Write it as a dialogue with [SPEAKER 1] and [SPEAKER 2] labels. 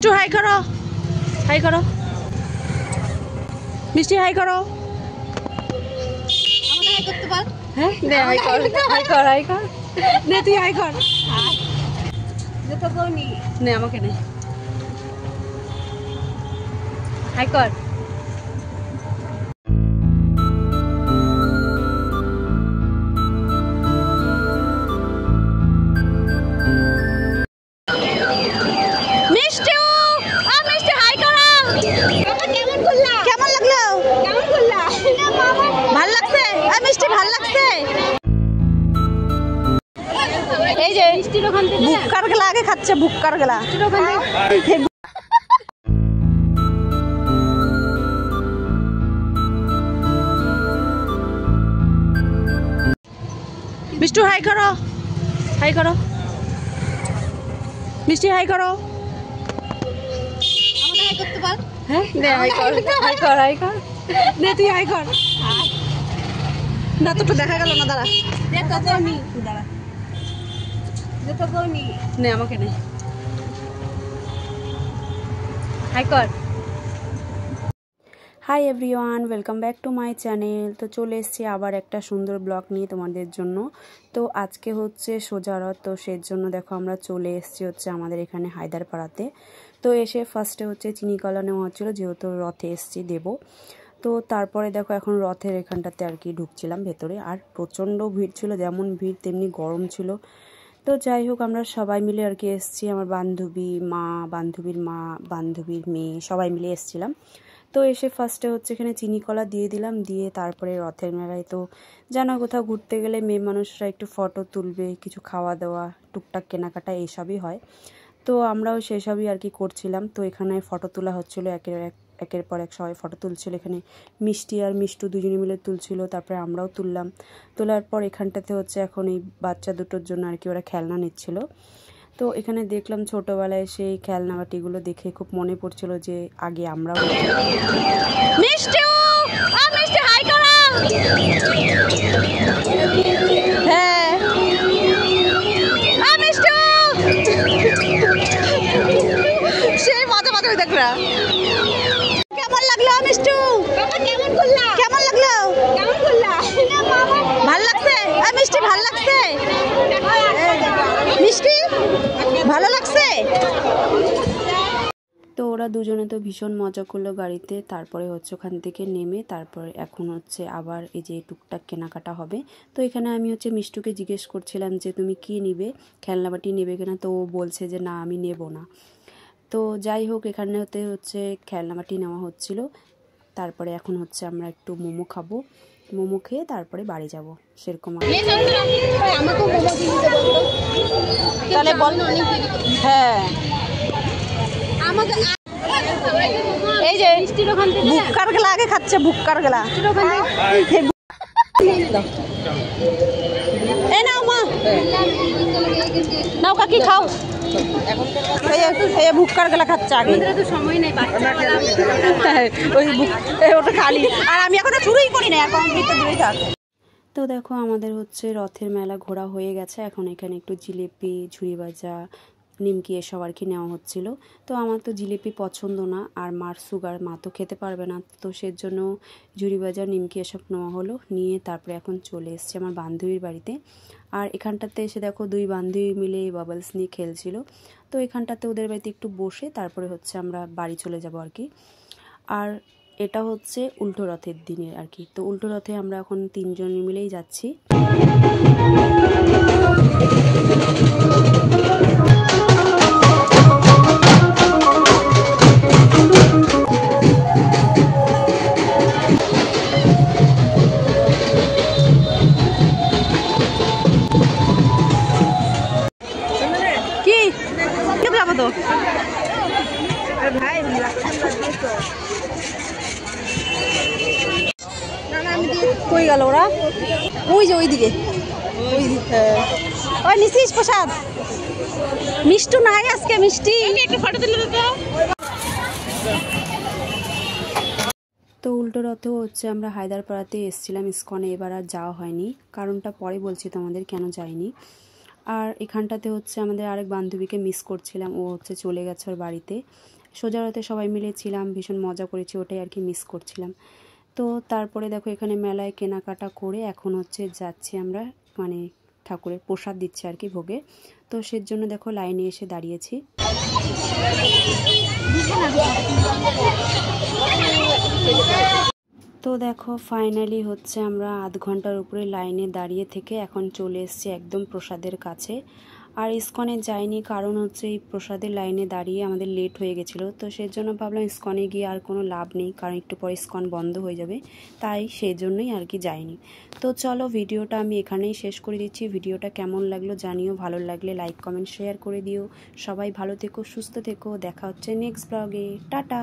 [SPEAKER 1] একটু হাই করো, হাই করো মিষ্টি, হাই করো।
[SPEAKER 2] হাই করতে পার?
[SPEAKER 1] হ্যাঁ নে, হাই কর, হাই কর, হাই কর, নে তুই হাই কর।
[SPEAKER 2] যেতে বনি
[SPEAKER 1] নে আমাকে নে, হাই কর।
[SPEAKER 2] এই যে মিষ্টির ওখান থেকে
[SPEAKER 1] বুক্কার গেলা আগে খাচ্ছে, বুক্কার গেলা। মিষ্টি হাই করো, হাই করো মিষ্টি, হাই করো।
[SPEAKER 2] আমাকে হাই করতে পার?
[SPEAKER 1] হ্যাঁ নে, হাই কর, হাই কর, হাই কর, নে তুই হাই কর। না তো দেখা গেল না, দাঁড়া
[SPEAKER 2] যেতে বনি
[SPEAKER 1] দাঁড়া,
[SPEAKER 2] যেতে বনি
[SPEAKER 1] নে আমাকে নে, হাই কর। Hi everyone, welcome back to my channel. তো চলে এসেছি আবার একটা সুন্দর ব্লগ নিয়ে তোমাদের জন্য। তো আজকে হচ্ছে সোজা রথ, তো সেই জন্য দেখো আমরা চলে এসেছি হচ্ছে আমাদের এখানে হায়দারপাড়াতে। তো এসে ফার্স্টে হচ্ছে চিনিকলা নেওয়া হচ্ছিলো, যেহেতু রথে এসেছি দেব। তো তারপরে দেখো এখন রথের এখানটাতে আর কি ঢুকছিলাম ভেতরে, আর প্রচণ্ড ভিড় ছিল, যেমন ভিড় তেমনি গরম ছিল। তো যাই হোক আমরা সবাই মিলে আর কি এসেছি, আমার বান্ধবী, মা, বান্ধবীর মা, বান্ধবীর মেয়ে, সবাই মিলে এসেছিলাম। তো এসে ফার্স্টে হচ্ছে এখানে চিনিকলা দিয়ে দিলাম, দিয়ে তারপরে রথের মেলায় তো জানো কোথাও ঘুরতে গেলে মেয়ে মানুষরা একটু ফটো তুলবে, কিছু খাওয়া দাওয়া, টুকটাক কেনাকাটা এইসবই হয়। তো আমরাও সেসবই আর কি করছিলাম। তো এখানে ফটো তোলা হচ্ছিলো, একের পর এক সবাই ফটো তুলছিল। এখানে মিষ্টি আর মিষ্টু দুজনে মিলে তুলছিল, তারপরে আমরাও তুললাম। তোলার পর এখানটাতে হচ্ছে এখন এই বাচ্চা দুটোর জন্য আর কি ওরা খেলনা নিচ্ছিল। তো এখানে দেখলাম ছোটোবেলায় সেই খেলনাবাটিগুলো দেখে খুব মনে পড়ছিল যে আগে আমরাও। হ্যাঁ সেই মজা মজা ওই দেখরা। কেমন লাগলো মিষ্টু?
[SPEAKER 2] কেমন করলা?
[SPEAKER 1] কেমন লাগলো?
[SPEAKER 2] কেমন করলা?
[SPEAKER 1] ভাল লাগছে? মিষ্টি ভাল লাগছে? মিষ্টি ভালো লাগছে? তো ওরা দুজনে তো ভীষণ মজা করলো গাড়িতে। তারপরে হচ্ছে ওখান থেকে নেমে তারপরে এখন হচ্ছে আবার এই যে টুকটাক কেনাকাটা হবে। তো এখানে আমি হচ্ছে মিষ্টুকে জিজ্ঞেস করছিলাম যে তুমি কি নিবে, খেলনাবাটি নেবে কিনা। তো ও বলছে যে না আমি নেব না। তো যাই হোক এখানে হচ্ছে খেলনাবাটি নেওয়া হচ্ছিল। তারপরে এখন হচ্ছে আমরা একটু মোমো খাবো, মোমো খেয়ে তারপরে বাড়ি যাব সেরকম। তাহলে বল। হ্যাঁ
[SPEAKER 2] এই যে মিষ্টির ওখান থেকে
[SPEAKER 1] বুক্কার গেলা আগে খাচ্ছে, বুক্কার গেলা। এই নাও মা, নাও কাকি খাও। বুক্কার গেলা খাচ্ছে আগে,
[SPEAKER 2] সময় নেই
[SPEAKER 1] ওটা খালি। আর আমি এখন শুরুই করি না, এখন দূরেই থাক। তো দেখো আমাদের হচ্ছে রথের মেলা ঘোরা হয়ে গেছে। এখন এখানে একটু জিলিপি, ঝুড়ি ভাজা, নিমকি এসব আর কি নেওয়া হচ্ছিলো। তো আমার তো জিলিপি পছন্দ না, আর মার সুগার, মা তো খেতে পারবে না। তো সেজন্য ঝুড়ি ভাজা, নিমকি এসব নেওয়া হলো। নিয়ে তারপরে এখন চলে এসছে আমার বান্ধবীর বাড়িতে। আর এখানটাতে এসে দেখো দুই বান্ধবী মিলে বাবলস নিয়ে খেলছিল। তো এখানটাতে ওদের বাড়িতে একটু বসে তারপরে হচ্ছে আমরা বাড়ি চলে যাব আর কি। আর এটা হচ্ছে উল্টো রথের দিনের আর কি। তো উল্টো রথে আমরা এখন তিনজন মিলেই যাচ্ছি। কি যাবো তো ভাই, কই গেল ওরা? ওই যে ওইদিকে, ওই নিশিস প্রসাদ। মিষ্টু নাই আজকে, মিষ্টি একটু ফটো তুলে দিতে। তো উল্টো রথেও হচ্ছে আমরা হায়দারপাড়াতে এসেছিলাম ইসকনে, এবার আর যাওয়া হয়নি। কারণটা পরে বলছি তোমাদের কেন যাইনি। আর এখানটাতে হচ্ছে আমাদের আরেক বান্ধবীকে মিস করছিলাম, ও হচ্ছে চলে গেছে ওর বাড়িতে। সোজারাতে সবাই মিলে ছিলাম, ভীষণ মজা করেছি, ওটাই আর কি মিস করছিলাম। তো তারপরে দেখো এখানে মেলায় কেনাকাটা করে এখন হচ্ছে যাচ্ছি আমরা, মানে ঠাকুরের প্রসাদ দিচ্ছে আর কি ভোগে। তো সেজন্য দেখো লাইনে এসে দাঁড়িয়েছি। তো দেখো ফাইনালি হচ্ছে আমরা আধ ঘন্টার উপরে লাইনে দাঁড়িয়ে থেকে এখন চলে এসেছি একদম প্রসাদের কাছে। আর ইস্কনে যাইনি, কারণ হচ্ছে এই প্রসাদের লাইনে দাঁড়িয়ে আমাদের লেট হয়ে গেছিলো। তো সেই জন্য ভাবলাম ইস্কনে গিয়ে আর কোনো লাভ নেই, কারণ একটু পরে ইস্কন বন্ধ হয়ে যাবে, তাই সেই জন্যই আর কি যাইনি। তো চলো ভিডিওটা আমি এখানেই শেষ করে দিচ্ছি। ভিডিওটা কেমন লাগলো জানিও, ভালো লাগলে লাইক কমেন্ট শেয়ার করে দিও। সবাই ভালো থেকো, সুস্থ থেকো, দেখা হচ্ছে নেক্সট ব্লগে। টাটা।